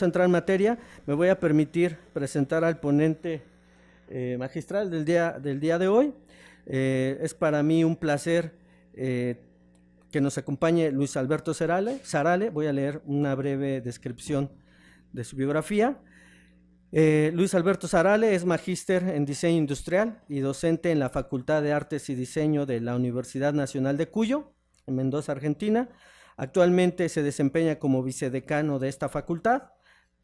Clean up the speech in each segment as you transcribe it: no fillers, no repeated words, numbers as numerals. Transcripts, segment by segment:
vamos a entrar en materia. Me voy a permitir presentar al ponente magistral del día de hoy. Es para mí un placer que nos acompañe Luis Alberto Sarale. Voy a leer una breve descripción de su biografía. Luis Alberto Sarale es magíster en diseño industrial y docente en la Facultad de Artes y Diseño de la Universidad Nacional de Cuyo, en Mendoza, Argentina. Actualmente se desempeña como vicedecano de esta facultad.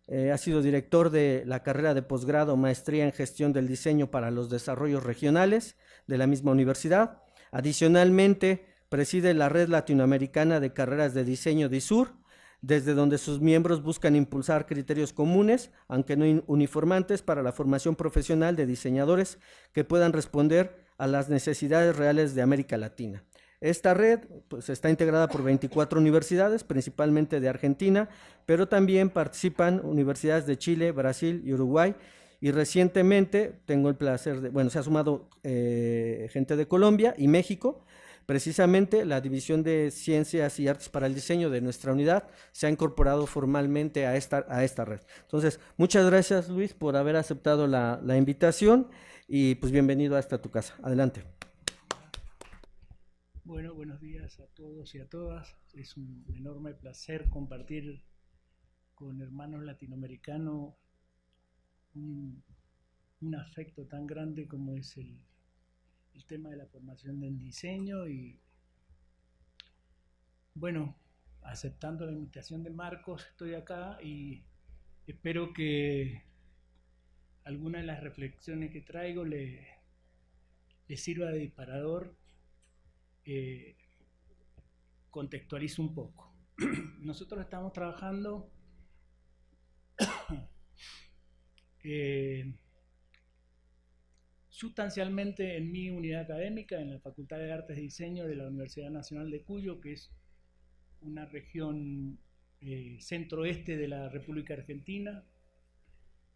Ha sido director de la carrera de posgrado Maestría en Gestión del Diseño para los Desarrollos Regionales de la misma universidad. Adicionalmente, preside la Red Latinoamericana de Carreras de Diseño DISUR, desde donde sus miembros buscan impulsar criterios comunes, aunque no uniformantes, para la formación profesional de diseñadores que puedan responder a las necesidades reales de América Latina. Esta red pues, está integrada por 24 universidades, principalmente de Argentina, pero también participan universidades de Chile, Brasil y Uruguay. Y recientemente tengo el placer de, bueno, se ha sumado gente de Colombia y México. Precisamente la División de Ciencias y Artes para el Diseño de nuestra unidad se ha incorporado formalmente a esta red. Entonces, muchas gracias, Luis, por haber aceptado la invitación y pues bienvenido hasta tu casa. Adelante. Bueno, buenos días a todos y a todas. Es un enorme placer compartir con hermanos latinoamericanos un afecto tan grande como es el tema de la formación del diseño y, bueno, aceptando la invitación de Marcos, estoy acá y espero que alguna de las reflexiones que traigo le sirva de disparador. Contextualizo un poco. Nosotros estamos trabajando sustancialmente en mi unidad académica, en la Facultad de Artes y Diseño de la Universidad Nacional de Cuyo, que es una región centro-oeste de la República Argentina,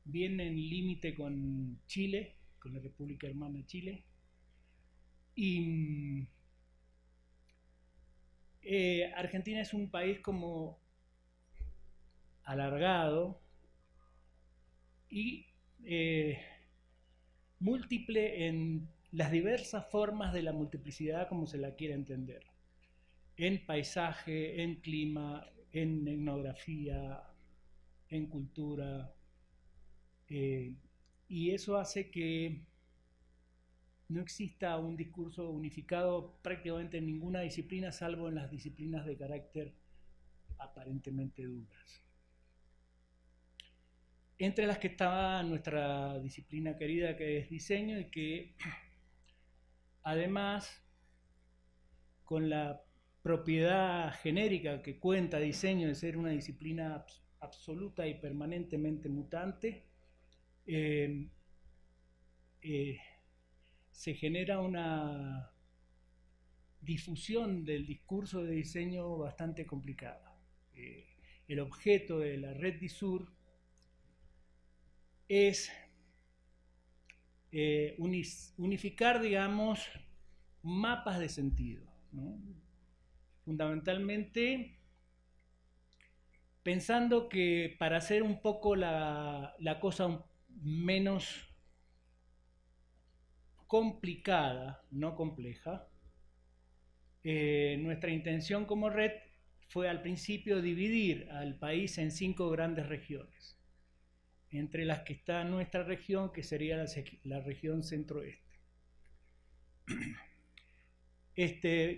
bien en límite con Chile, con la República Hermana de Chile. Y Argentina es un país como alargado y múltiple en las diversas formas de la multiplicidad como se la quiera entender, en paisaje, en clima, en etnografía, en cultura, y eso hace que no exista un discurso unificado prácticamente en ninguna disciplina, salvo en las disciplinas de carácter aparentemente duras. Entre las que estaba nuestra disciplina querida, que es diseño, y que además, con la propiedad genérica que cuenta diseño de ser una disciplina absoluta y permanentemente mutante, se genera una difusión del discurso de diseño bastante complicada. El objeto de la red DISUR es unificar, digamos, mapas de sentido, ¿no? Fundamentalmente pensando que para hacer un poco la cosa menos complicada, no compleja, nuestra intención como red fue al principio dividir al país en 5 grandes regiones, entre las que está nuestra región, que sería la región centro-oeste.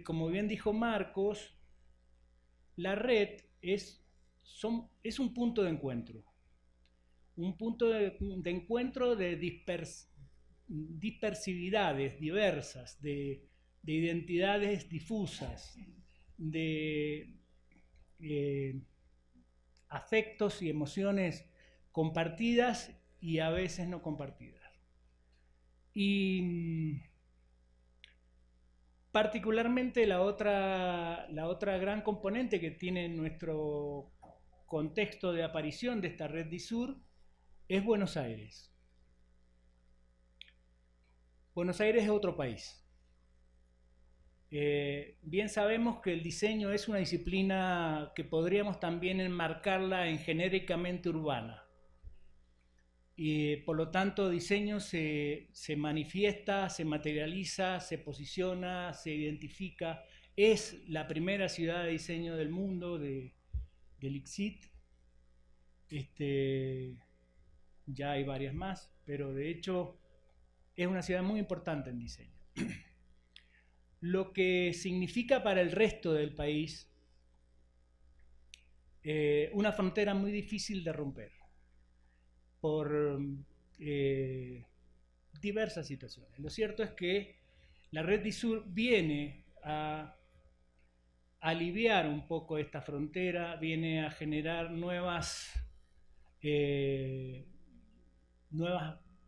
Como bien dijo Marcos, la red es un punto de encuentro, un punto de encuentro de dispersividades diversas, de identidades difusas, de afectos y emociones compartidas y a veces no compartidas. Y particularmente la otra gran componente que tiene nuestro contexto de aparición de esta red DISUR es Buenos Aires. Buenos Aires es otro país. Bien sabemos que el diseño es una disciplina que podríamos también enmarcarla en genéricamente urbana. Y por lo tanto, diseño se manifiesta, se materializa, se posiciona, se identifica. Es la primera ciudad de diseño del mundo, del ICSID. Ya hay varias más, pero de hecho es una ciudad muy importante en diseño. Lo que significa para el resto del país una frontera muy difícil de romper por diversas situaciones. Lo cierto es que la Red DISUR viene a aliviar un poco esta frontera, viene a generar nuevas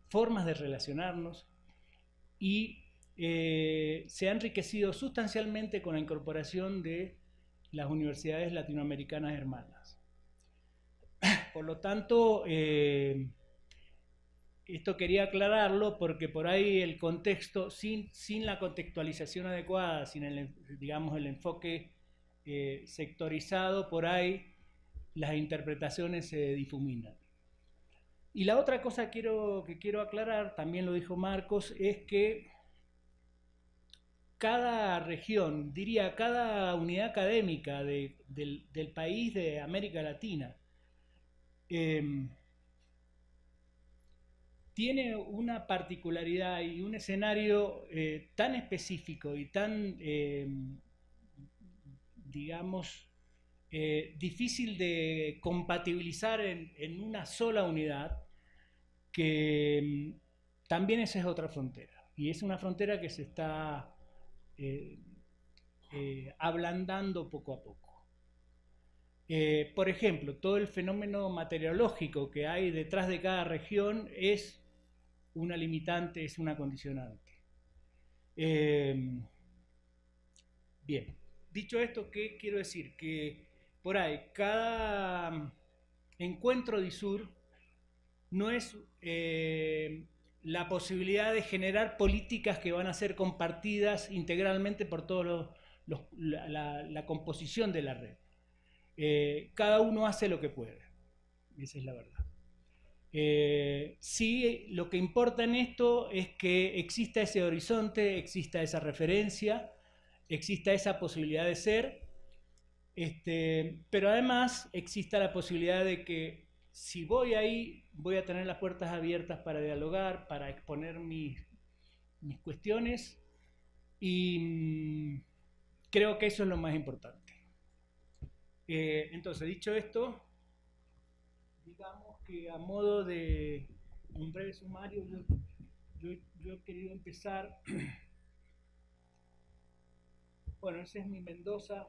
formas de relacionarnos y se ha enriquecido sustancialmente con la incorporación de las universidades latinoamericanas hermanas. Por lo tanto, esto quería aclararlo porque por ahí el contexto, sin la contextualización adecuada, sin el, digamos, el enfoque sectorizado, por ahí las interpretaciones se difuminan. Y la otra cosa que quiero aclarar, también lo dijo Marcos, es que cada región, diría cada unidad académica del país de América Latina, tiene una particularidad y un escenario tan específico y tan, digamos, difícil de compatibilizar en una sola unidad, que también esa es otra frontera. Y es una frontera que se está ablandando poco a poco. Por ejemplo, todo el fenómeno materiológico que hay detrás de cada región es una limitante, es una condicionante. Bien, dicho esto, ¿qué quiero decir? Que por ahí cada encuentro DISUR no es la posibilidad de generar políticas que van a ser compartidas integralmente por todos la composición de la red. Cada uno hace lo que puede, esa es la verdad. Sí, lo que importa en esto es que exista ese horizonte, exista esa referencia, exista esa posibilidad de ser, pero además exista la posibilidad de que si voy ahí, voy a tener las puertas abiertas para dialogar, para exponer mis cuestiones, y creo que eso es lo más importante. Entonces, dicho esto, digamos que a modo de un breve sumario, yo he querido empezar. Bueno, ese es mi Mendoza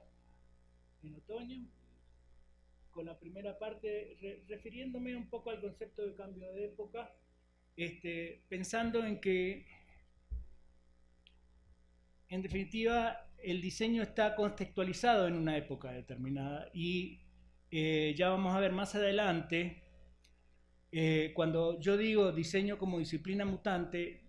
en otoño, con la primera parte refiriéndome un poco al concepto de cambio de época, pensando en que en definitiva el diseño está contextualizado en una época determinada y ya vamos a ver más adelante, cuando yo digo diseño como disciplina mutante,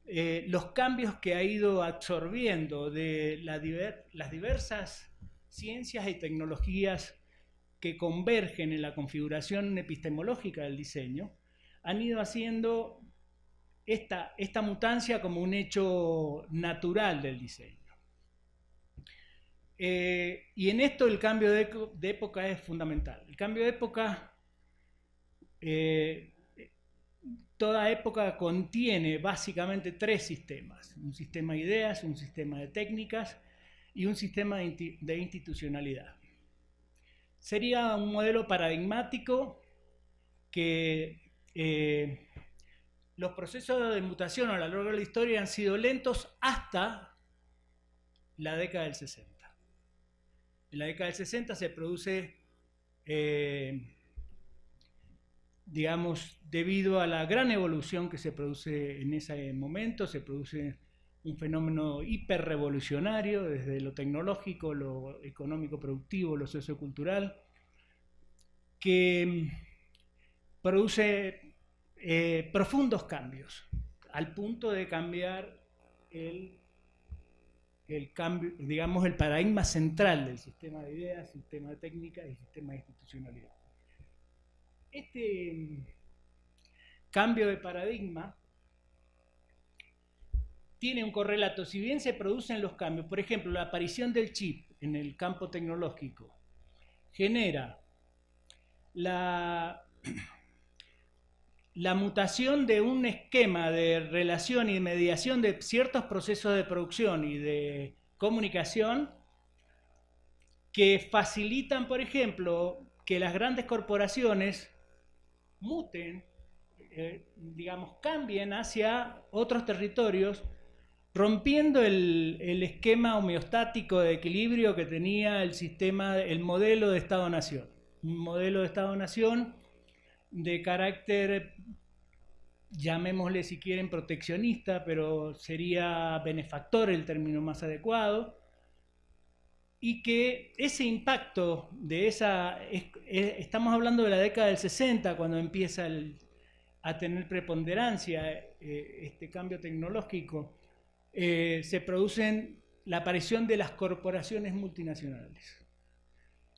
los cambios que ha ido absorbiendo de las diversas ciencias y tecnologías que convergen en la configuración epistemológica del diseño, han ido haciendo esta mutancia como un hecho natural del diseño. Y en esto el cambio de época es fundamental. El cambio de época, toda época contiene básicamente tres sistemas: un sistema de ideas, un sistema de técnicas y un sistema de institucionalidad. Sería un modelo paradigmático que los procesos de mutación a lo largo de la historia han sido lentos hasta la década del 60. En la década del 60 se produce, digamos, debido a la gran evolución que se produce en ese momento, se produce un fenómeno hiperrevolucionario desde lo tecnológico, lo económico productivo, lo sociocultural, que produce profundos cambios, al punto de cambiar el cambio, digamos, el paradigma central del sistema de ideas, sistema de técnica y sistema de institucionalidad. Este cambio de paradigma tiene un correlato. Si bien se producen los cambios, por ejemplo, la aparición del chip en el campo tecnológico genera la mutación de un esquema de relación y de mediación de ciertos procesos de producción y de comunicación que facilitan, por ejemplo, que las grandes corporaciones muten, digamos, cambien hacia otros territorios, rompiendo el esquema homeostático de equilibrio que tenía el sistema, el modelo de Estado-Nación. Un modelo de Estado-Nación de carácter, llamémosle si quieren proteccionista, pero sería benefactor el término más adecuado, y que ese impacto de esa, estamos hablando de la década del 60, cuando empieza a tener preponderancia este cambio tecnológico, se producen la aparición de las corporaciones multinacionales.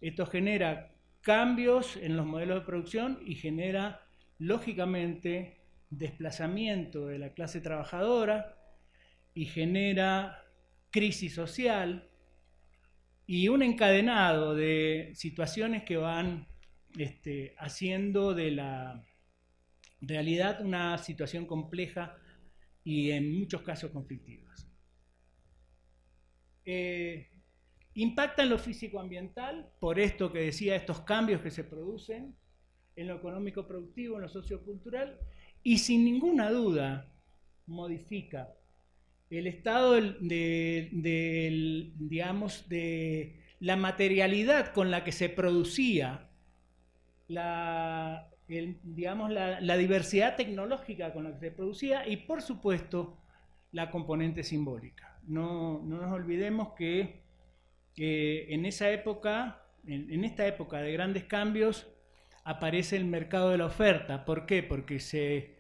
Esto genera cambios en los modelos de producción y genera, lógicamente, desplazamiento de la clase trabajadora y genera crisis social y un encadenado de situaciones que van haciendo de la realidad una situación compleja y en muchos casos conflictivas. Impacta en lo físico-ambiental, por esto que decía, estos cambios que se producen en lo económico-productivo, en lo sociocultural, y sin ninguna duda modifica el estado digamos, de la materialidad con la que se producía digamos, la diversidad tecnológica con la que se producía y, por supuesto, la componente simbólica. No nos olvidemos que en esa época, en esta época de grandes cambios, aparece el mercado de la oferta. ¿Por qué? Porque se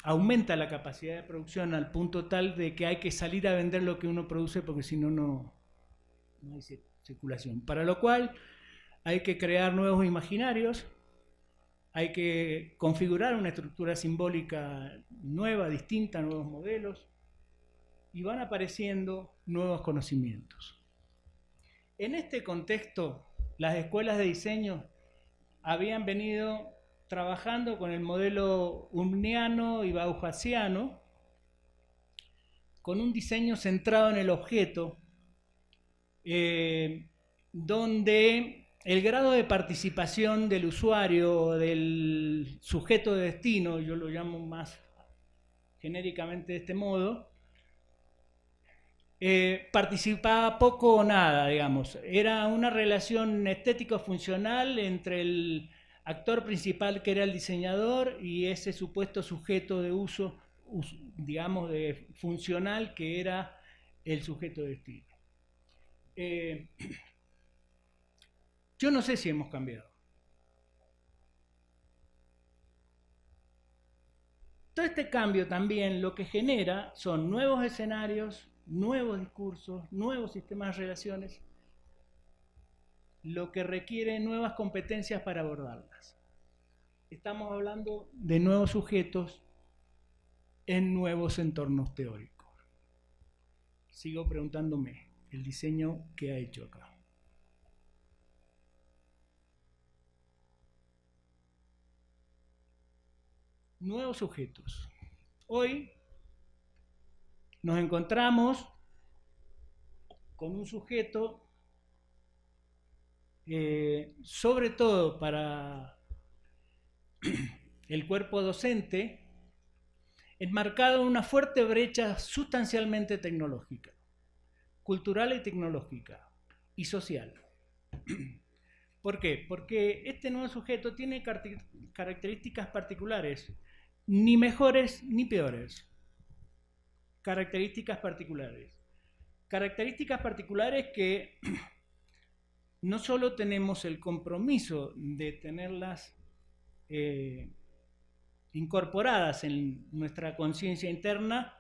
aumenta la capacidad de producción al punto tal de que hay que salir a vender lo que uno produce porque si no, no hay circulación. Para lo cual hay que crear nuevos imaginarios, hay que configurar una estructura simbólica nueva, distinta, nuevos modelos, y van apareciendo nuevos conocimientos. En este contexto, las escuelas de diseño habían venido trabajando con el modelo Umniano y Bauhasiano, con un diseño centrado en el objeto, donde el grado de participación del usuario, del sujeto de destino, yo lo llamo más genéricamente de este modo, participaba poco o nada, digamos. Era una relación estético-funcional entre el actor principal, que era el diseñador, y ese supuesto sujeto de uso, digamos, de funcional, que era el sujeto de destino. Yo no sé si hemos cambiado. Todo este cambio también lo que genera son nuevos escenarios, nuevos discursos, nuevos sistemas de relaciones, lo que requiere nuevas competencias para abordarlas. Estamos hablando de nuevos sujetos en nuevos entornos teóricos. Sigo preguntándome, ¿el diseño qué ha hecho acá? Nuevos sujetos. Hoy nos encontramos con un sujeto, sobre todo para el cuerpo docente, enmarcado en una fuerte brecha sustancialmente tecnológica, cultural y tecnológica, y social. ¿Por qué? Porque este nuevo sujeto tiene características particulares, ni mejores ni peores. Características particulares. Características particulares que no solo tenemos el compromiso de tenerlas incorporadas en nuestra conciencia interna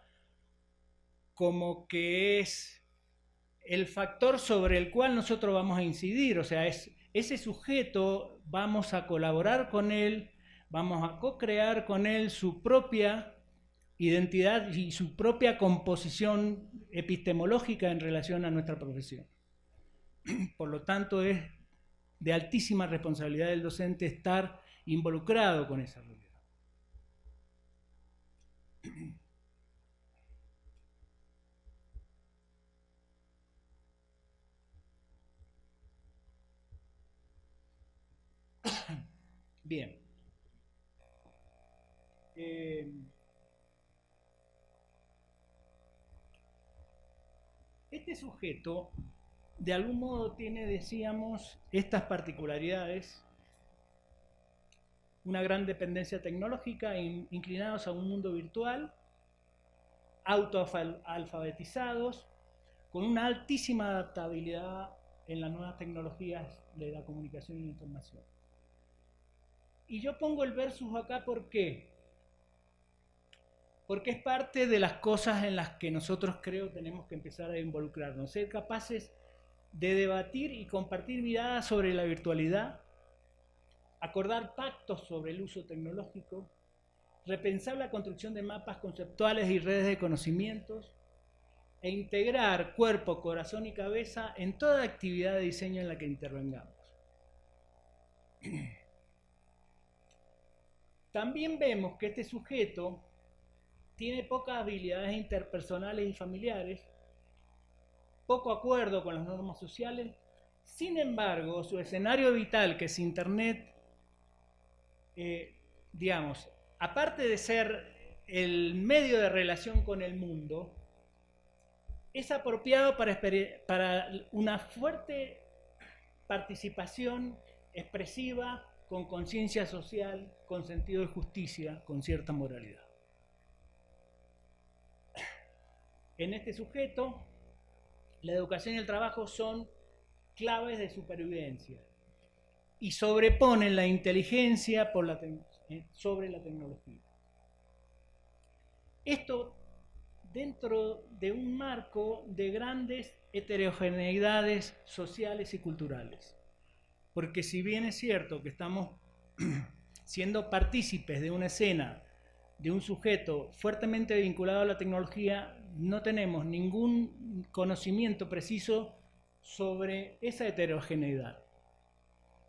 como que es el factor sobre el cual nosotros vamos a incidir, o sea, es ese sujeto, vamos a colaborar con él, vamos a co-crear con él su propia identidad y su propia composición epistemológica en relación a nuestra profesión. Por lo tanto, es de altísima responsabilidad del docente estar involucrado con esa realidad. Bien. Este sujeto, de algún modo, tiene, decíamos, estas particularidades: una gran dependencia tecnológica, inclinados a un mundo virtual, autoalfabetizados, con una altísima adaptabilidad en las nuevas tecnologías de la comunicación y la información. Y yo pongo el versus acá, ¿por qué? Porque es parte de las cosas en las que nosotros, creo, tenemos que empezar a involucrarnos, ser capaces de debatir y compartir miradas sobre la virtualidad, acordar pactos sobre el uso tecnológico, repensar la construcción de mapas conceptuales y redes de conocimientos, e integrar cuerpo, corazón y cabeza en toda actividad de diseño en la que intervengamos. También vemos que este sujeto tiene pocas habilidades interpersonales y familiares, poco acuerdo con las normas sociales. Sin embargo, su escenario vital, que es Internet, digamos, aparte de ser el medio de relación con el mundo, es apropiado para una fuerte participación expresiva, con conciencia social, con sentido de justicia, con cierta moralidad. En este sujeto, la educación y el trabajo son claves de supervivencia y sobreponen la inteligencia sobre la tecnología. Esto dentro de un marco de grandes heterogeneidades sociales y culturales. Porque si bien es cierto que estamos siendo partícipes de una escena, de un sujeto fuertemente vinculado a la tecnología, no tenemos ningún conocimiento preciso sobre esa heterogeneidad.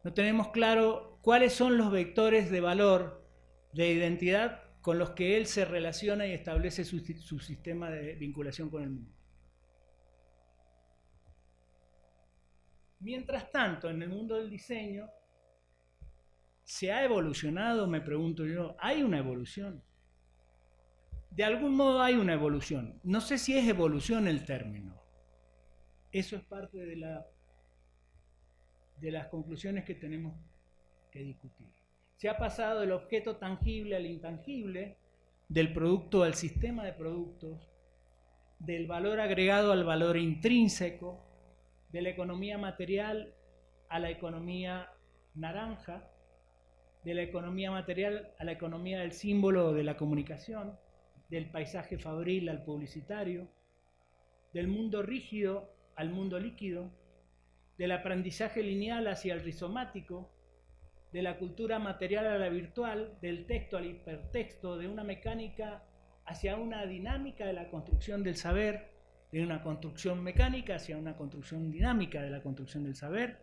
No tenemos claro cuáles son los vectores de valor, de identidad, con los que él se relaciona y establece su sistema de vinculación con el mundo. Mientras tanto, en el mundo del diseño, ¿se ha evolucionado? Me pregunto yo. ¿Hay una evolución? De algún modo hay una evolución. No sé si es evolución el término. Eso es parte de las conclusiones que tenemos que discutir. Se ha pasado del objeto tangible al intangible, del producto al sistema de productos, del valor agregado al valor intrínseco, de la economía material a la economía naranja, de la economía material a la economía del símbolo o de la comunicación, del paisaje fabril al publicitario, del mundo rígido al mundo líquido, del aprendizaje lineal hacia el rizomático, de la cultura material a la virtual, del texto al hipertexto, de una mecánica hacia una dinámica de la construcción del saber, de una construcción mecánica hacia una construcción dinámica de la construcción del saber.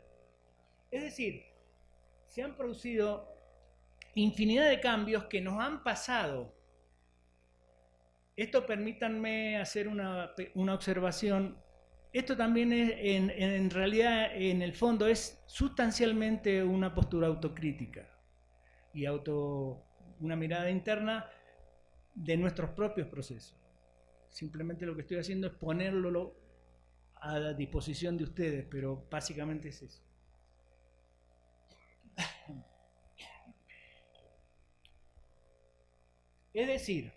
Es decir, se han producido infinidad de cambios que nos han pasado. Esto, permítanme hacer una observación. Esto también es, en realidad, en el fondo, es sustancialmente una postura autocrítica y una mirada interna de nuestros propios procesos. Simplemente lo que estoy haciendo es ponerlo a la disposición de ustedes, pero básicamente es eso. Es decir,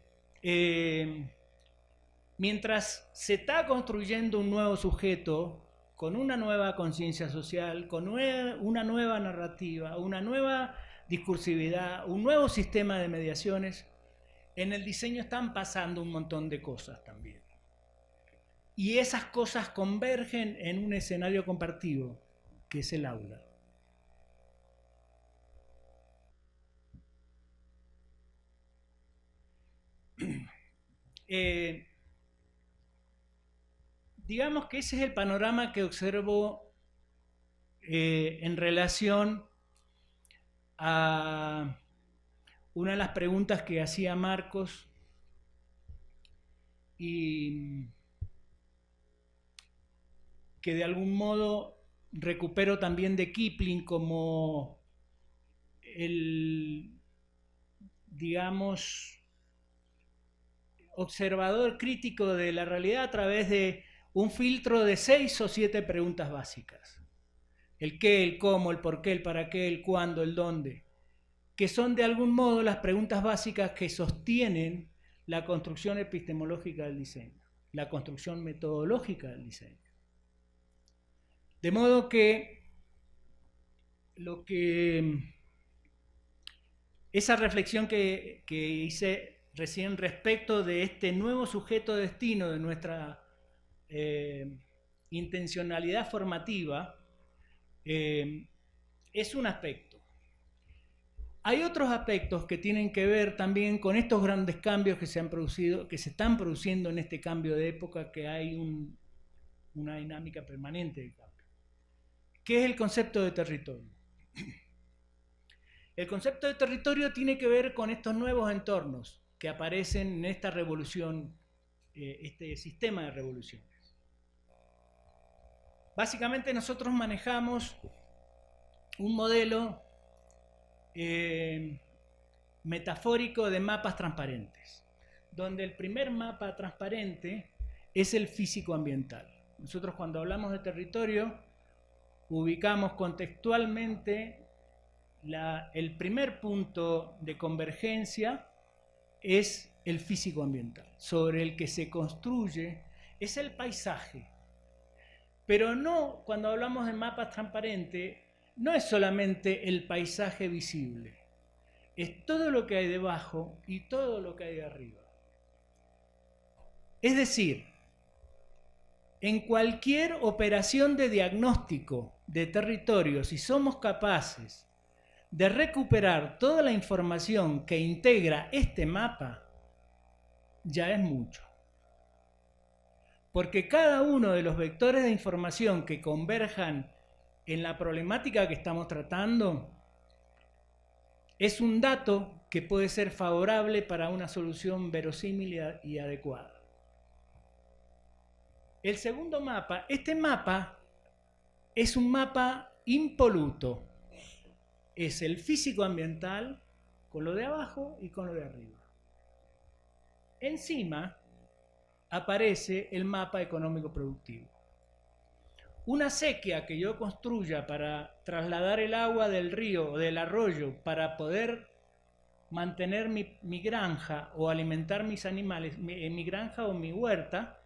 mientras se está construyendo un nuevo sujeto con una nueva conciencia social, con una nueva narrativa, una nueva discursividad, un nuevo sistema de mediaciones, en el diseño están pasando un montón de cosas también. y esas cosas convergen en un escenario compartido, que es el aula. Digamos que ese es el panorama que observo en relación a una de las preguntas que hacía Marcos y que de algún modo recupero también de Kipling como el, digamos, observador crítico de la realidad a través de un filtro de 6 o 7 preguntas básicas. El qué, el cómo, el por qué, el para qué, el cuándo, el dónde, que son de algún modo las preguntas básicas que sostienen la construcción epistemológica del diseño, la construcción metodológica del diseño. De modo que esa reflexión que hice recién respecto de este nuevo sujeto de destino de nuestra intencionalidad formativa es un aspecto. Hay otros aspectos que tienen que ver también con estos grandes cambios que se han producido, que se están produciendo en este cambio de época, que hay una dinámica permanente de cambio. ¿Qué es el concepto de territorio? El concepto de territorio tiene que ver con estos nuevos entornos que aparecen en esta revolución, este sistema de revoluciones. Básicamente nosotros manejamos un modelo metafórico de mapas transparentes, donde el primer mapa transparente es el físico-ambiental. Nosotros cuando hablamos de territorio ubicamos contextualmente el primer punto de convergencia es el físico-ambiental, sobre el que se construye, es el paisaje. Pero no, cuando hablamos de mapas transparentes, no es solamente el paisaje visible, es todo lo que hay debajo y todo lo que hay de arriba. Es decir, en cualquier operación de diagnóstico de territorio, si somos capaces de recuperar toda la información que integra este mapa, ya es mucho. Porque cada uno de los vectores de información que converjan en la problemática que estamos tratando es un dato que puede ser favorable para una solución verosímil y adecuada. El segundo mapa, este mapa es un mapa impoluto. Es el físico-ambiental con lo de abajo y con lo de arriba. Encima aparece el mapa económico-productivo. Una sequía que yo construya para trasladar el agua del río o del arroyo para poder mantener mi granja o alimentar mis animales, mi granja o mi huerta,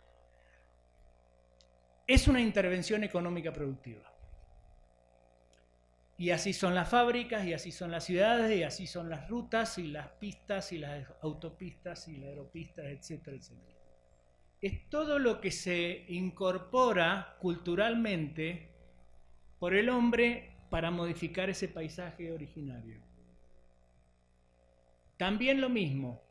es una intervención económica productiva. Y así son las fábricas, y así son las ciudades, y así son las rutas, y las pistas, y las autopistas, y las aeropistas, etcétera, etcétera. Es todo lo que se incorpora culturalmente por el hombre para modificar ese paisaje originario. También lo mismo,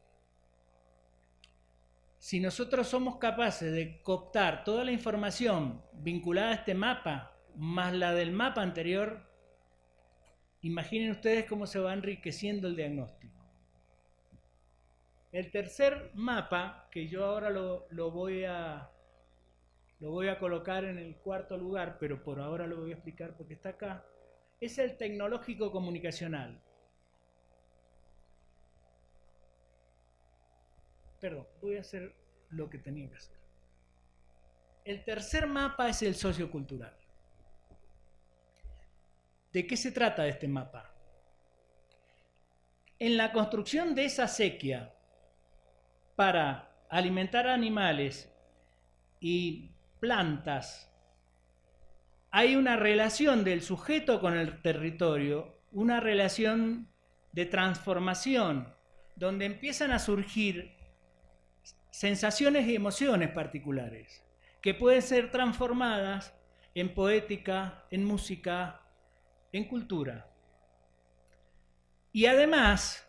si nosotros somos capaces de cooptar toda la información vinculada a este mapa, más la del mapa anterior, imaginen ustedes cómo se va enriqueciendo el diagnóstico. El tercer mapa, que yo ahora lo voy a colocar en el cuarto lugar, pero por ahora lo voy a explicar porque está acá, es el tecnológico comunicacional. Perdón, voy a hacer lo que tenía que hacer. El tercer mapa es el sociocultural. ¿De qué se trata este mapa? En la construcción de esa sequía para alimentar animales y plantas, hay una relación del sujeto con el territorio, una relación de transformación, donde empiezan a surgir sensaciones y emociones particulares, que pueden ser transformadas en poética, en música, en cultura. Y además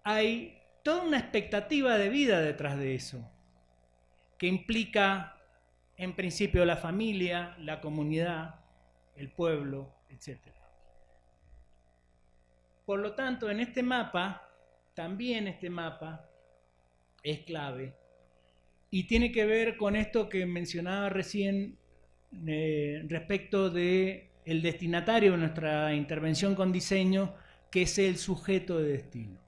hay toda una expectativa de vida detrás de eso, que implica en principio la familia, la comunidad, el pueblo, etc. Por lo tanto, en este mapa, también este mapa es clave y tiene que ver con esto que mencionaba recién respecto del destinatario de nuestra intervención con diseño, que es el sujeto de destino.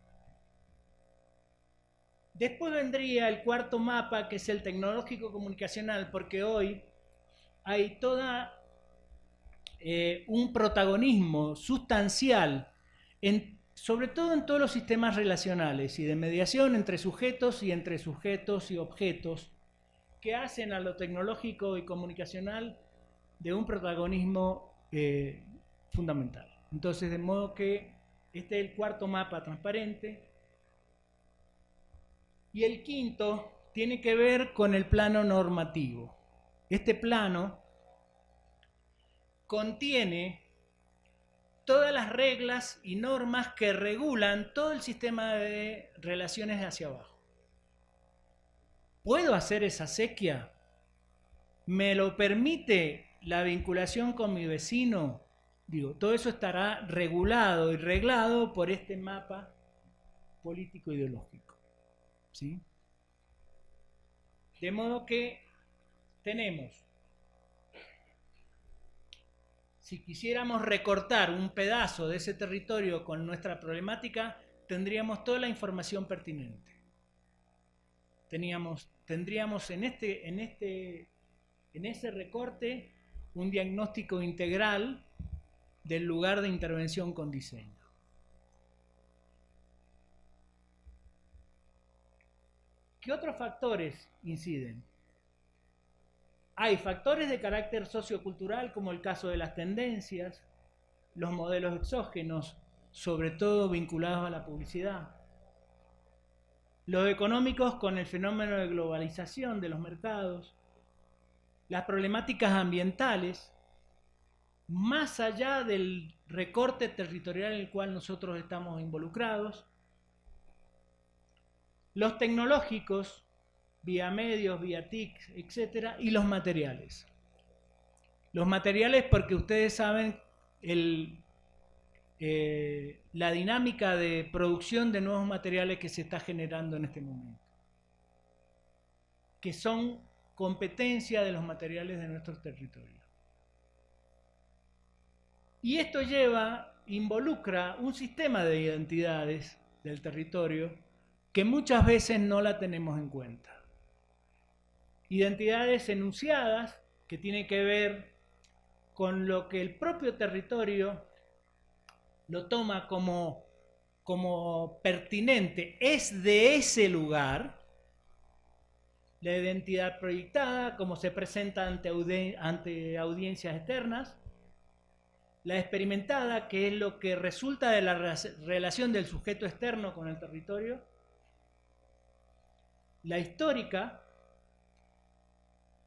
Después vendría el cuarto mapa, que es el tecnológico comunicacional, porque hoy hay toda un protagonismo sustancial, sobre todo en todos los sistemas relacionales y de mediación entre sujetos y objetos, que hacen a lo tecnológico y comunicacional de un protagonismo fundamental. Entonces, de modo que este es el cuarto mapa transparente. Y el quinto tiene que ver con el plano normativo. Este plano contiene todas las reglas y normas que regulan todo el sistema de relaciones hacia abajo. ¿Puedo hacer esa acequia? ¿Me lo permite la vinculación con mi vecino? Digo, todo eso estará regulado y reglado por este mapa político-ideológico. ¿Sí? De modo que tenemos, si quisiéramos recortar un pedazo de ese territorio con nuestra problemática, tendríamos toda la información pertinente. Tendríamos en ese recorte un diagnóstico integral del lugar de intervención con diseño. ¿Qué otros factores inciden? Hay factores de carácter sociocultural, como el caso de las tendencias, los modelos exógenos, sobre todo vinculados a la publicidad. Los económicos, con el fenómeno de globalización de los mercados. Las problemáticas ambientales, más allá del recorte territorial en el cual nosotros estamos involucrados. Los tecnológicos, vía medios, vía TIC, etc. Y los materiales. Los materiales porque ustedes saben la dinámica de producción de nuevos materiales que se está generando en este momento, que son competencia de los materiales de nuestros territorios. Y esto involucra un sistema de identidades del territorio que muchas veces no la tenemos en cuenta. Identidades enunciadas que tienen que ver con lo que el propio territorio lo toma como pertinente, es de ese lugar. La identidad proyectada, como se presenta ante audiencias externas. La experimentada, que es lo que resulta de la relación del sujeto externo con el territorio. La histórica,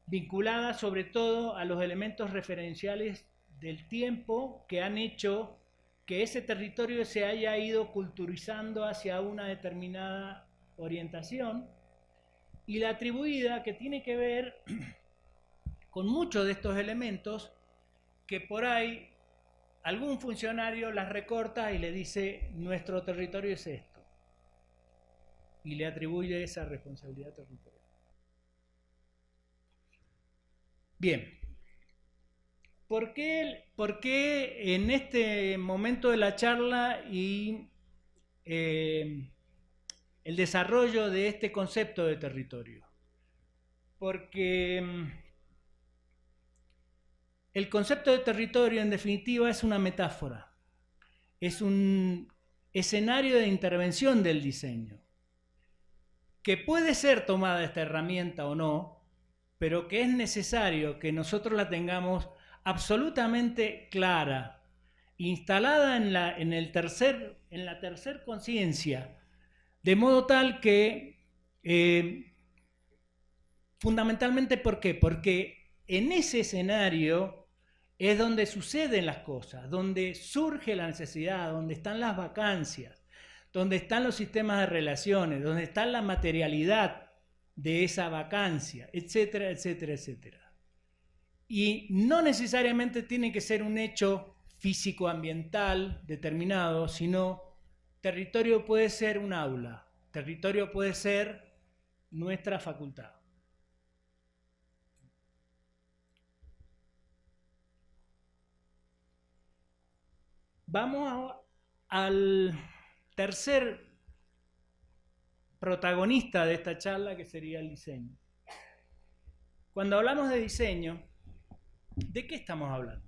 vinculada sobre todo a los elementos referenciales del tiempo que han hecho que ese territorio se haya ido culturizando hacia una determinada orientación. Y la atribuida, que tiene que ver con muchos de estos elementos que por ahí algún funcionario las recorta y le dice nuestro territorio es esto, y le atribuye esa responsabilidad territorial. Bien, ¿por qué en este momento de la charla y el desarrollo de este concepto de territorio? Porque el concepto de territorio, en definitiva, es una metáfora, es un escenario de intervención del diseño, que puede ser tomada esta herramienta o no, pero que es necesario que nosotros la tengamos absolutamente clara, instalada en la tercer conciencia, de modo tal que Fundamentalmente, ¿por qué? Porque en ese escenario es donde suceden las cosas, donde surge la necesidad, donde están las vacancias, donde están los sistemas de relaciones, donde está la materialidad de esa vacancia, etcétera, etcétera, etcétera. Y no necesariamente tiene que ser un hecho físico-ambiental determinado, sino territorio puede ser un aula, territorio puede ser nuestra facultad. Vamos al tercer protagonista de esta charla, que sería el diseño. Cuando hablamos de diseño, ¿de qué estamos hablando?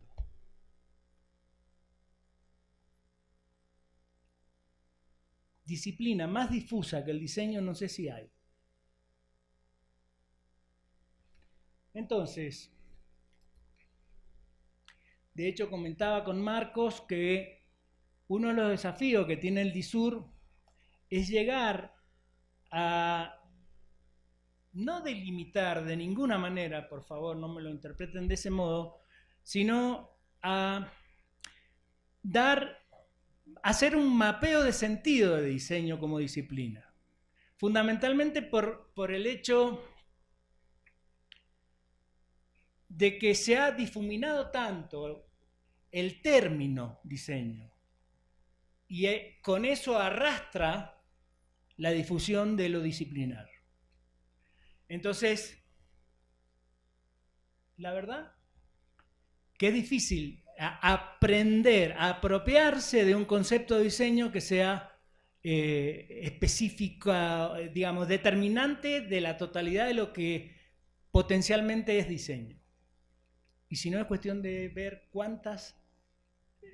Disciplina más difusa que el diseño no sé si hay. Entonces, de hecho comentaba con Marcos que uno de los desafíos que tiene el DISUR es llegar a no delimitar de ninguna manera, por favor no me lo interpreten de ese modo, sino a hacer un mapeo de sentido de diseño como disciplina. Fundamentalmente por el hecho de que se ha difuminado tanto el término diseño y con eso arrastra la difusión de lo disciplinar. Entonces, la verdad que es difícil aprender a apropiarse de un concepto de diseño que sea específico, digamos, determinante de la totalidad de lo que potencialmente es diseño. Y si no, es cuestión de ver cuántas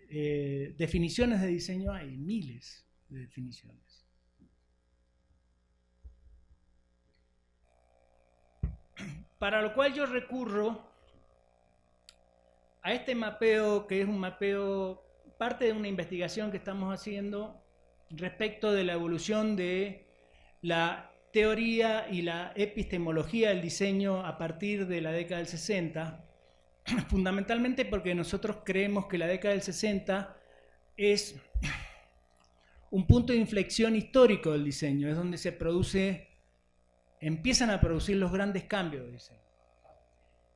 definiciones de diseño hay, miles de definiciones. Para lo cual yo recurro a este mapeo, que es un mapeo, parte de una investigación que estamos haciendo respecto de la evolución de la teoría y la epistemología del diseño a partir de la década del 60, fundamentalmente porque nosotros creemos que la década del 60 es un punto de inflexión histórico del diseño, es donde empiezan a producir los grandes cambios de diseño.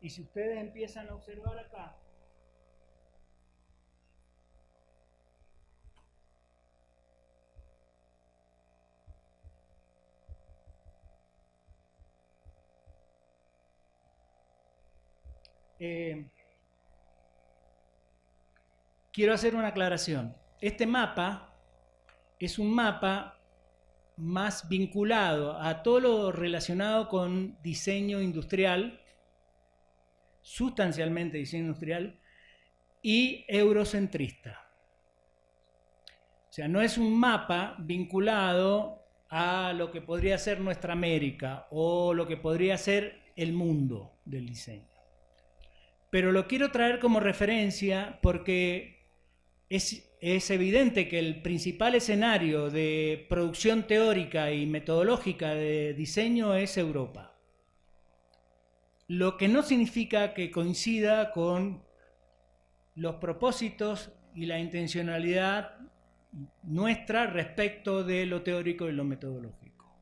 Y si ustedes empiezan a observar acá, quiero hacer una aclaración. Este mapa es un mapa más vinculado a todo lo relacionado con diseño industrial, sustancialmente diseño industrial, y eurocentrista. O sea, no es un mapa vinculado a lo que podría ser nuestra América o lo que podría ser el mundo del diseño. Pero lo quiero traer como referencia porque es evidente que el principal escenario de producción teórica y metodológica de diseño es Europa. Lo que no significa que coincida con los propósitos y la intencionalidad nuestra respecto de lo teórico y lo metodológico.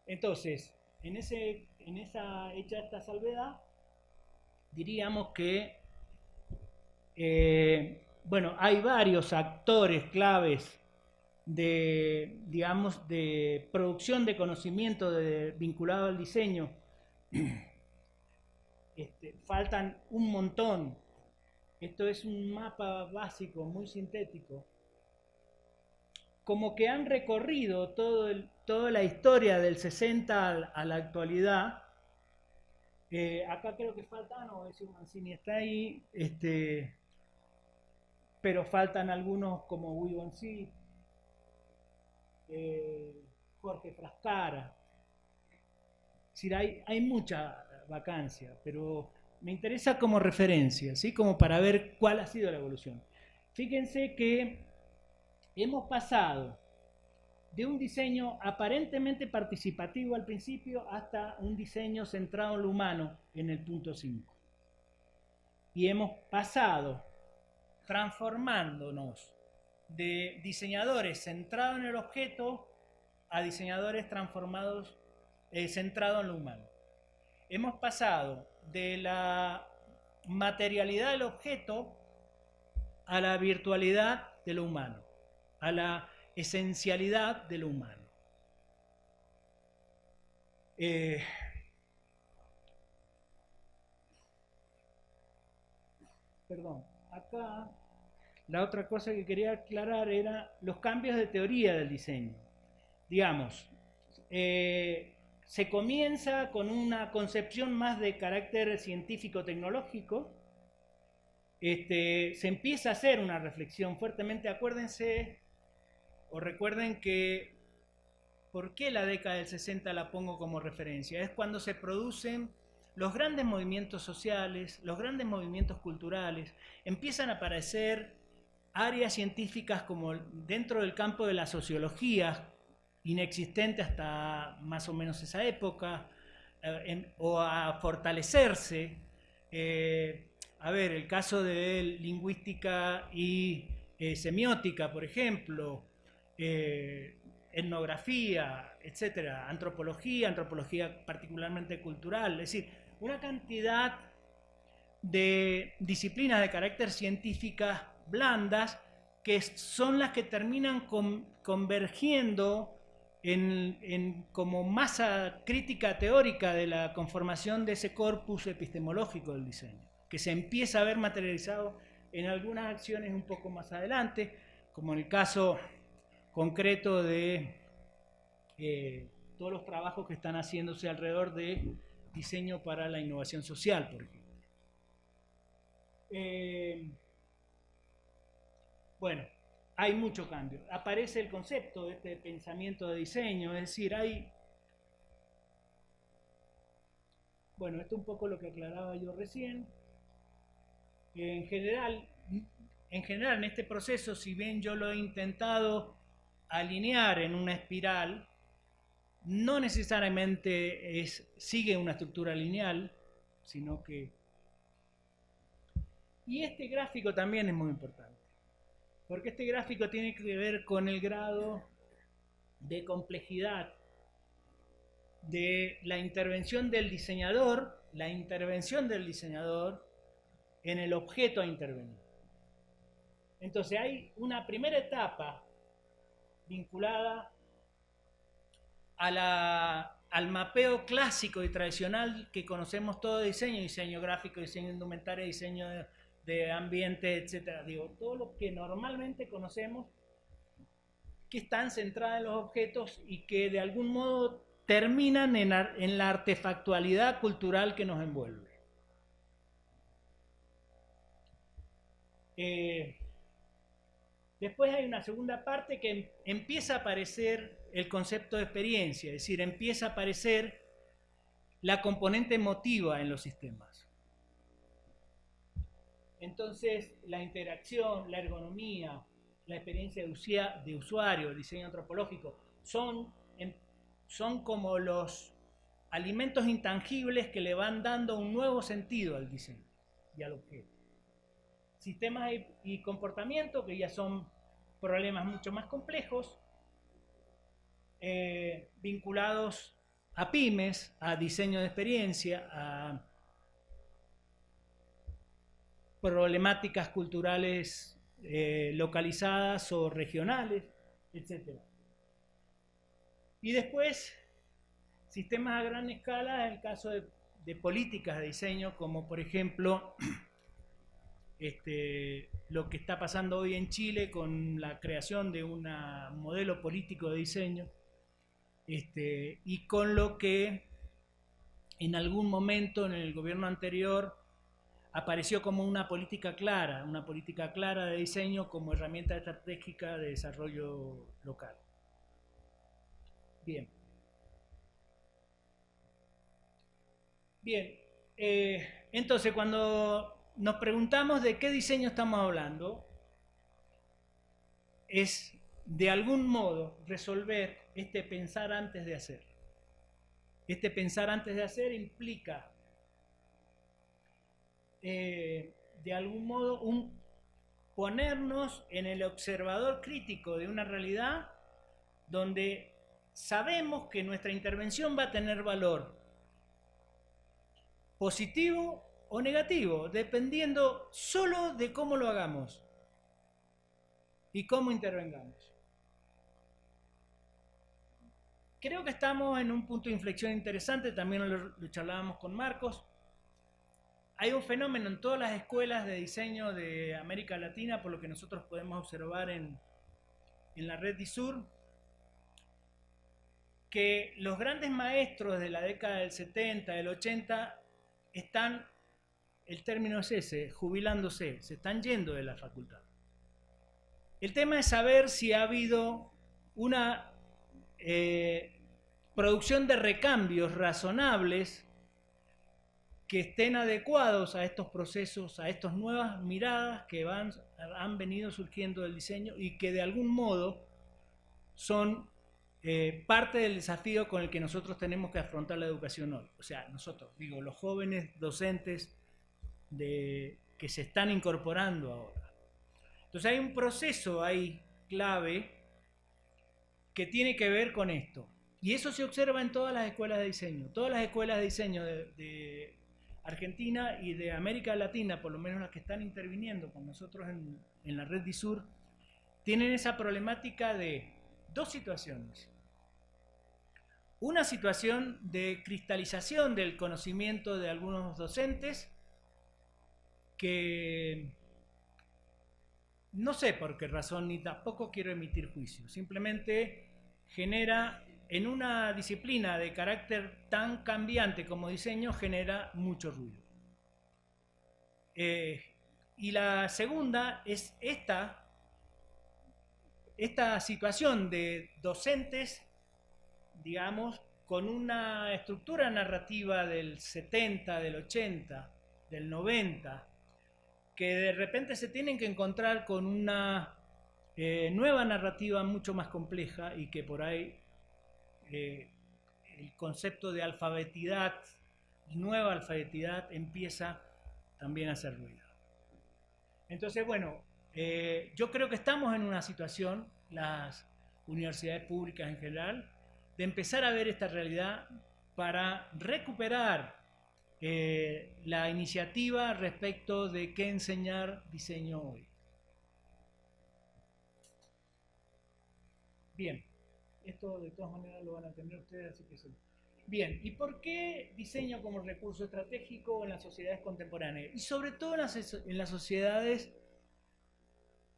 Entonces, hecha esta salvedad, diríamos que bueno, hay varios actores claves de, digamos, de producción de conocimiento vinculado al diseño. Faltan un montón. Esto es un mapa básico, muy sintético. Como que han recorrido toda la historia del 60 a la actualidad. Acá creo que falta, no, ese Mancini está ahí, pero faltan algunos como Wibonsi, Jorge Frascara. Es decir, hay mucha vacancia, pero me interesa como referencia, ¿sí? Como para ver cuál ha sido la evolución. Fíjense que hemos pasado de un diseño aparentemente participativo al principio hasta un diseño centrado en lo humano en el punto 5. Y hemos pasado transformándonos de diseñadores centrados en el objeto a diseñadores transformados, centrados en lo humano. Hemos pasado de la materialidad del objeto a la virtualidad de lo humano, a la esencialidad de lo humano. Perdón, acá la otra cosa que quería aclarar era los cambios de teoría del diseño. Digamos, se comienza con una concepción más de carácter científico-tecnológico. Se empieza a hacer una reflexión fuertemente. Acuérdense o recuerden que, ¿por qué la década del 60 la pongo como referencia? Es cuando se producen los grandes movimientos sociales, los grandes movimientos culturales, empiezan a aparecer áreas científicas como dentro del campo de la sociología, inexistente hasta más o menos esa época, o a fortalecerse. A ver, el caso de lingüística y semiótica, por ejemplo, etnografía, etcétera, antropología particularmente cultural, es decir, una cantidad de disciplinas de carácter científicas blandas que son las que terminan convergiendo en como masa crítica teórica de la conformación de ese corpus epistemológico del diseño, que se empieza a ver materializado en algunas acciones un poco más adelante, como en el caso concreto de todos los trabajos que están haciéndose alrededor de diseño para la innovación social, por ejemplo. Bueno, hay mucho cambio. Aparece el concepto de este pensamiento de diseño, es decir, bueno, esto es un poco lo que aclaraba yo recién. En general, en este proceso, si bien yo lo he intentado alinear en una espiral, no necesariamente sigue una estructura lineal, sino que... Y este gráfico también es muy importante, porque este gráfico tiene que ver con el grado de complejidad de la intervención del diseñador, en el objeto a intervenir. Entonces hay una primera etapa vinculada al mapeo clásico y tradicional que conocemos todo de diseño gráfico, diseño de indumentaria, diseño de ambiente, etcétera. Digo, todo lo que normalmente conocemos, que están centradas en los objetos y que de algún modo terminan en la artefactualidad cultural que nos envuelve. Después hay una segunda parte que empieza a aparecer el concepto de experiencia, es decir, empieza a aparecer la componente emotiva en los sistemas. Entonces, la interacción, la ergonomía, la experiencia de usuario, el diseño antropológico, son como los alimentos intangibles que le van dando un nuevo sentido al diseño y al objeto. Sistemas y comportamiento, que ya son problemas mucho más complejos, vinculados a pymes, a diseño de experiencia, a problemáticas culturales localizadas o regionales, etc. Y después, sistemas a gran escala, en el caso de políticas de diseño, como por ejemplo lo que está pasando hoy en Chile con la creación de un modelo político de diseño, y con lo que en algún momento en el gobierno anterior apareció como una política clara de diseño como herramienta estratégica de desarrollo local. Bien. Bien, entonces cuando nos preguntamos de qué diseño estamos hablando, es de algún modo, resolver este pensar antes de hacer. Este pensar antes de hacer implica, de algún modo, ponernos en el observador crítico de una realidad donde sabemos que nuestra intervención va a tener valor positivo o negativo, dependiendo solo de cómo lo hagamos y cómo intervengamos. Creo que estamos en un punto de inflexión interesante, también lo charlábamos con Marcos. Hay un fenómeno en todas las escuelas de diseño de América Latina, por lo que nosotros podemos observar en la red DISUR, que los grandes maestros de la década del 70, del 80, están, el término es ese, jubilándose, se están yendo de la facultad. El tema es saber si ha habido una producción de recambios razonables que estén adecuados a estos procesos, a estas nuevas miradas que han venido surgiendo del diseño y que de algún modo son parte del desafío con el que nosotros tenemos que afrontar la educación hoy. O sea, nosotros, digo, los jóvenes docentes que se están incorporando ahora. Entonces hay un proceso ahí clave que tiene que ver con esto. Y eso se observa en todas las escuelas de diseño. Todas las escuelas de diseño de Argentina y de América Latina, por lo menos las que están interviniendo con nosotros en la red DISUR, tienen esa problemática de dos situaciones. Una situación de cristalización del conocimiento de algunos docentes que no sé por qué razón ni tampoco quiero emitir juicio, simplemente genera en una disciplina de carácter tan cambiante como diseño, genera mucho ruido. Y la segunda es esta situación de docentes, digamos, con una estructura narrativa del 70, del 80, del 90, que de repente se tienen que encontrar con una nueva narrativa mucho más compleja y que por ahí el concepto de alfabetidad, nueva alfabetidad, empieza también a hacer ruido. Entonces, bueno, yo creo que estamos en una situación, las universidades públicas en general, de empezar a ver esta realidad para recuperar la iniciativa respecto de qué enseñar diseño hoy. Bien, esto de todas maneras lo van a tener ustedes, así que sí. Bien, ¿y por qué diseño como recurso estratégico en las sociedades contemporáneas? Y sobre todo en las sociedades,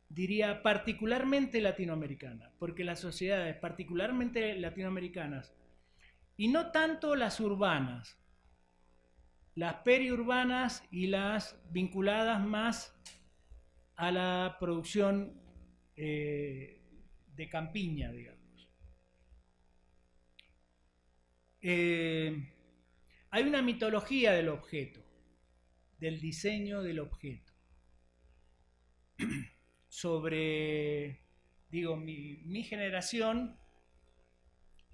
diría, particularmente latinoamericanas, porque las sociedades particularmente latinoamericanas, y no tanto las urbanas, las periurbanas y las vinculadas más a la producción de campiña, digamos. Hay una mitología del objeto, del diseño del objeto. Sobre, digo, mi generación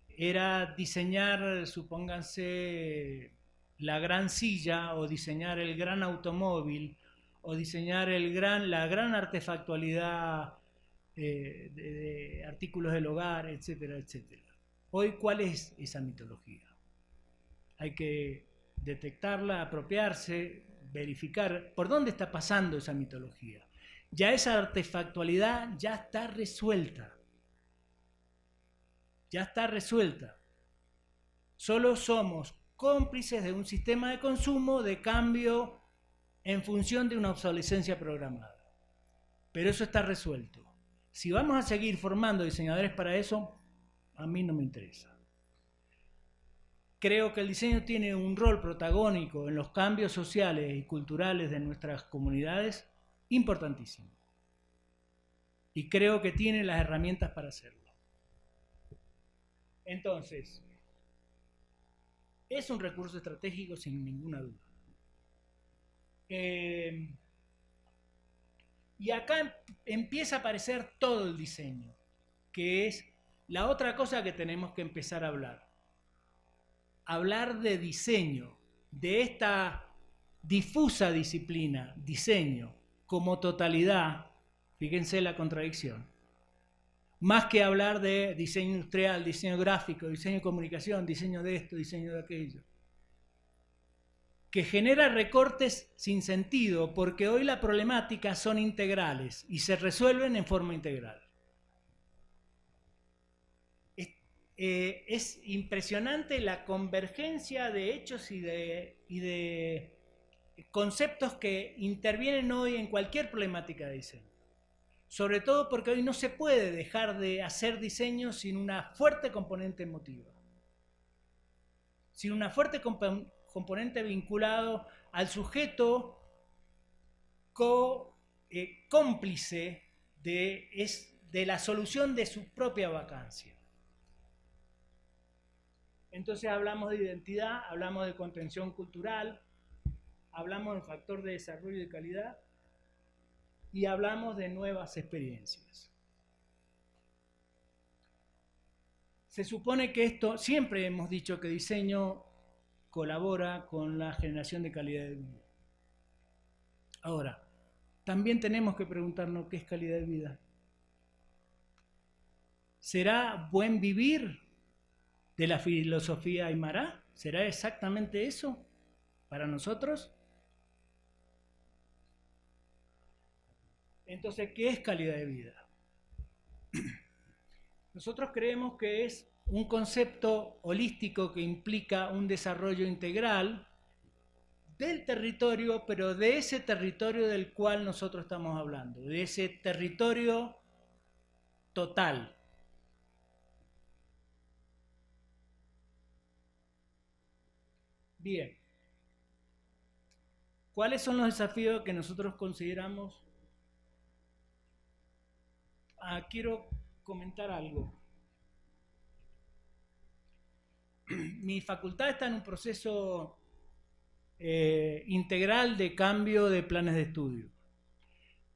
era diseñar, supónganse, la gran silla o diseñar el gran automóvil o diseñar la gran artefactualidad de artículos del hogar, etcétera, etcétera. Hoy, ¿cuál es esa mitología? Hay que detectarla, apropiarse, verificar por dónde está pasando esa mitología. Ya esa artefactualidad ya está resuelta. Ya está resuelta. Solo somos cómplices de un sistema de consumo de cambio en función de una obsolescencia programada. Pero eso está resuelto. Si vamos a seguir formando diseñadores para eso, a mí no me interesa. Creo que el diseño tiene un rol protagónico en los cambios sociales y culturales de nuestras comunidades importantísimo. Y creo que tiene las herramientas para hacerlo. Entonces, es un recurso estratégico sin ninguna duda. Y acá empieza a aparecer todo el diseño. que es la otra cosa que tenemos que empezar a hablar. Hablar de diseño, de esta difusa disciplina, diseño, como totalidad, fíjense la contradicción, más que hablar de diseño industrial, diseño gráfico, diseño de comunicación, diseño de esto, diseño de aquello, que genera recortes sin sentido, porque hoy las problemáticas son integrales y se resuelven en forma integral. Es impresionante la convergencia de hechos y de conceptos que intervienen hoy en cualquier problemática de diseño. Sobre todo porque hoy no se puede dejar de hacer diseño sin una fuerte componente emotiva, sin una fuerte componente vinculado al sujeto cómplice de la solución de su propia vacancia. Entonces hablamos de identidad, hablamos de contención cultural, hablamos del factor de desarrollo de calidad y hablamos de nuevas experiencias. Se supone que esto, siempre hemos dicho que diseño colabora con la generación de calidad de vida. Ahora, también tenemos que preguntarnos qué es calidad de vida. ¿Será buen vivir de la filosofía aymara? ¿Será exactamente eso para nosotros? Entonces, ¿qué es calidad de vida? Nosotros creemos que es un concepto holístico que implica un desarrollo integral del territorio, pero de ese territorio del cual nosotros estamos hablando, de ese territorio total. Bien, ¿cuáles son los desafíos que nosotros consideramos? Quiero comentar algo. Mi facultad está en un proceso integral de cambio de planes de estudio,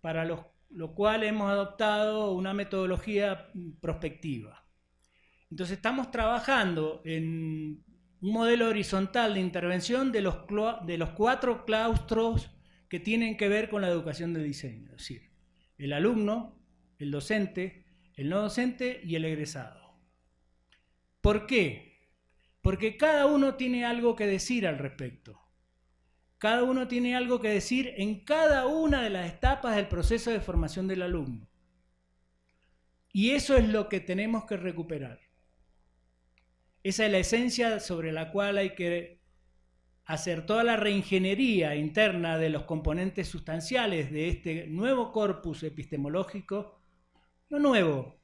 para lo cual hemos adoptado una metodología prospectiva. Entonces estamos trabajando en un modelo horizontal de intervención de los 4 claustros que tienen que ver con la educación del diseño, es decir, el alumno, el docente, el no docente y el egresado. ¿Por qué? Porque cada uno tiene algo que decir al respecto. Cada uno tiene algo que decir en cada una de las etapas del proceso de formación del alumno. Y eso es lo que tenemos que recuperar. Esa es la esencia sobre la cual hay que hacer toda la reingeniería interna de los componentes sustanciales de este nuevo corpus epistemológico, no nuevo,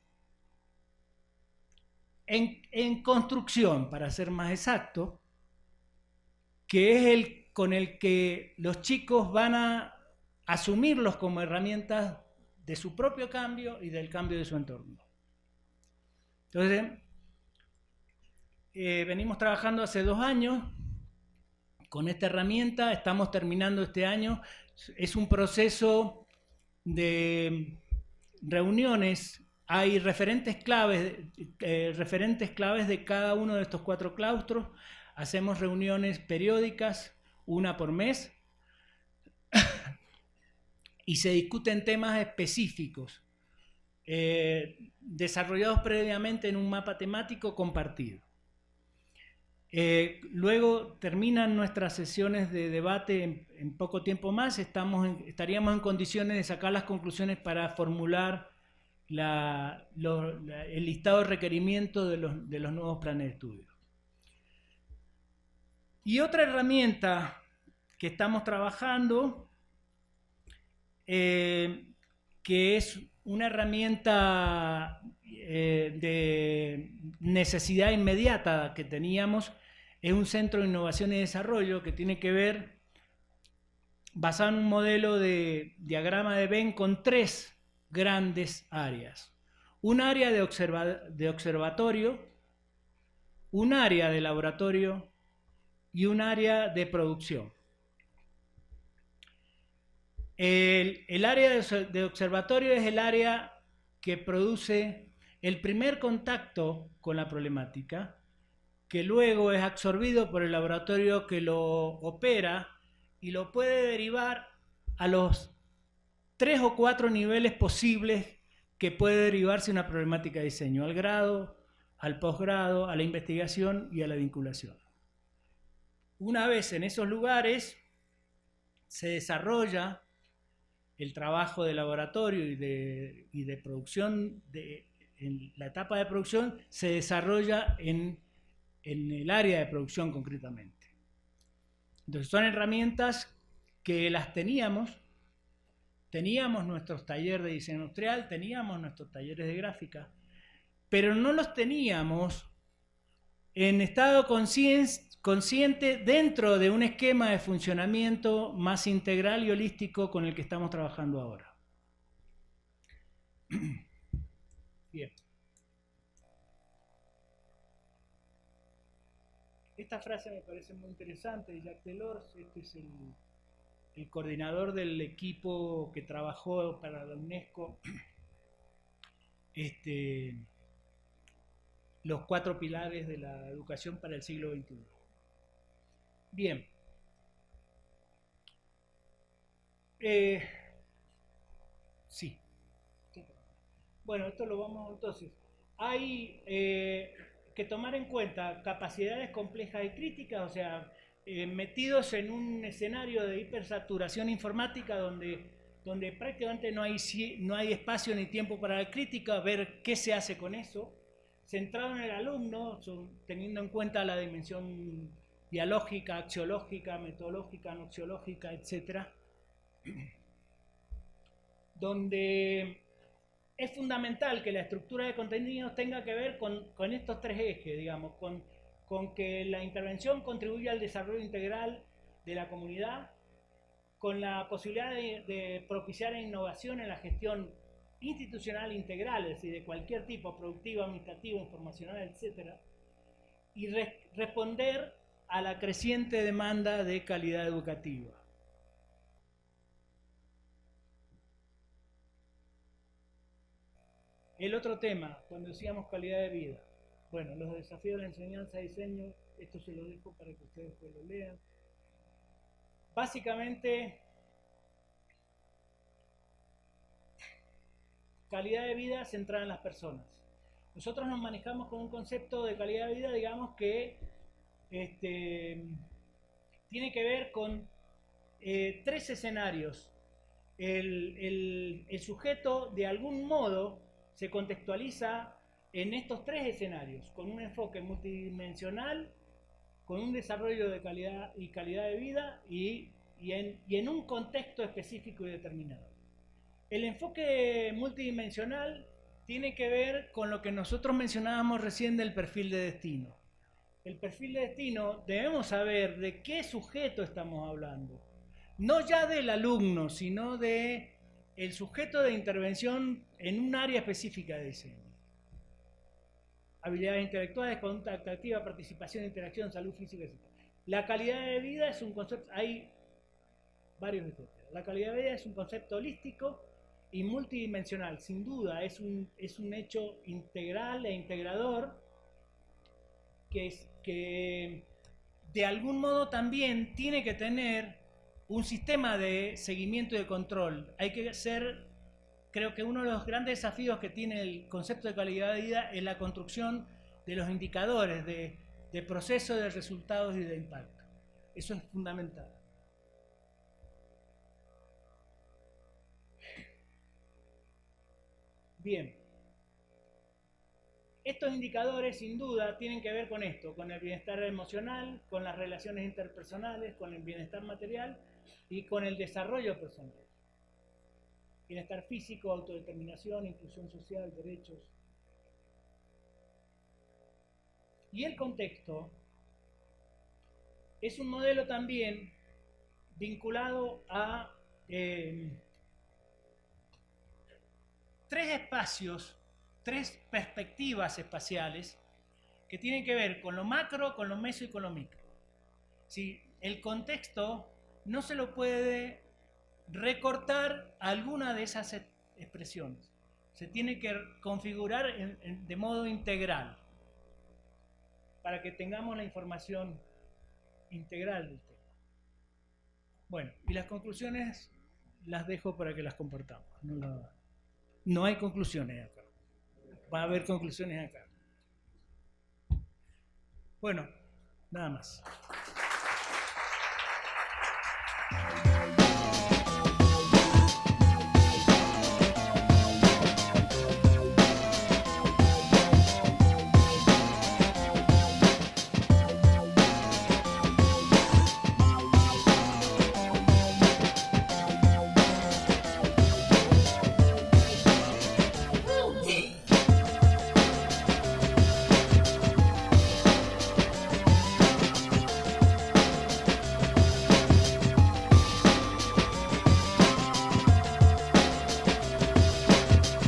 en construcción, para ser más exacto, que es el con el que los chicos van a asumirlos como herramientas de su propio cambio y del cambio de su entorno. Entonces, venimos trabajando hace 2 años con esta herramienta, estamos terminando este año. Es un proceso de reuniones, hay referentes claves de cada uno de estos 4 claustros, hacemos reuniones periódicas, una por mes, y se discuten temas específicos, desarrollados previamente en un mapa temático compartido. Luego terminan nuestras sesiones de debate en poco tiempo más, estaríamos en condiciones de sacar las conclusiones para formular el listado de requerimientos de los nuevos planes de estudio. Y otra herramienta que estamos trabajando, que es una herramienta de necesidad inmediata que teníamos, es un centro de innovación y desarrollo que tiene que ver, basado en un modelo de diagrama de Venn con 3 grandes áreas. Un área de observatorio, un área de laboratorio y un área de producción. El área de observatorio es el área que produce el primer contacto con la problemática, que luego es absorbido por el laboratorio que lo opera y lo puede derivar a los 3 o 4 niveles posibles que puede derivarse una problemática de diseño: al grado, al posgrado, a la investigación y a la vinculación. Una vez en esos lugares se desarrolla el trabajo de laboratorio y de producción, en la etapa de producción se desarrolla en el área de producción concretamente. Entonces son herramientas que las teníamos nuestros talleres de diseño industrial, teníamos nuestros talleres de gráfica, pero no los teníamos en estado consciente dentro de un esquema de funcionamiento más integral y holístico con el que estamos trabajando ahora. Bien. Esta frase me parece muy interesante de Jacques Delors. Este es el coordinador del equipo que trabajó para la UNESCO los 4 pilares de la educación para el siglo XXI. Bien. Sí. Bueno, esto lo vamos entonces. Hay que tomar en cuenta capacidades complejas y críticas, o sea, metidos en un escenario de hipersaturación informática donde prácticamente no hay espacio ni tiempo para la crítica, ver qué se hace con eso, centrado en el alumno, teniendo en cuenta la dimensión dialógica, axiológica, metodológica, noxiológica, etc. Donde es fundamental que la estructura de contenidos tenga que ver con estos 3 ejes, digamos, con que la intervención contribuya al desarrollo integral de la comunidad, con la posibilidad de propiciar innovación en la gestión institucional integral, es decir, de cualquier tipo, productivo, administrativo, informacional, etc. Y responder a la creciente demanda de calidad educativa. El otro tema, cuando decíamos calidad de vida, bueno, los desafíos de la enseñanza y diseño, esto se lo dejo para que ustedes lo lean. Básicamente, calidad de vida centrada en las personas. Nosotros nos manejamos con un concepto de calidad de vida, digamos, que tiene que ver con 3 escenarios. El sujeto, de algún modo, se contextualiza en estos 3 escenarios, con un enfoque multidimensional, con un desarrollo de calidad de vida y en un contexto específico y determinado. El enfoque multidimensional tiene que ver con lo que nosotros mencionábamos recién del perfil de destino. El perfil de destino, debemos saber de qué sujeto estamos hablando. No ya del alumno, sino de el sujeto de intervención en un área específica de diseño. Habilidades intelectuales, conducta activa, participación, interacción, salud física, etc. La calidad de vida es un concepto, hay varios etcétera. La calidad de vida es un concepto holístico y multidimensional, sin duda, es un hecho integral e integrador que de algún modo también tiene que tener un sistema de seguimiento y de control. Hay que ser, creo que uno de los grandes desafíos que tiene el concepto de calidad de vida es la construcción de los indicadores de proceso, de resultados y de impacto. Eso es fundamental. Bien. Estos indicadores, sin duda, tienen que ver con esto, con el bienestar emocional, con las relaciones interpersonales, con el bienestar material y con el desarrollo personal. Bienestar físico, autodeterminación, inclusión social, derechos. Y el contexto es un modelo también vinculado a 3 espacios, 3 perspectivas espaciales que tienen que ver con lo macro, con lo meso y con lo micro. Si el contexto no se lo puede recortar a alguna de esas expresiones. se tiene que configurar de modo integral para que tengamos la información integral del tema. Bueno, y las conclusiones las dejo para que las compartamos. No hay conclusiones acá. Va a haber conclusiones acá. Bueno, nada más.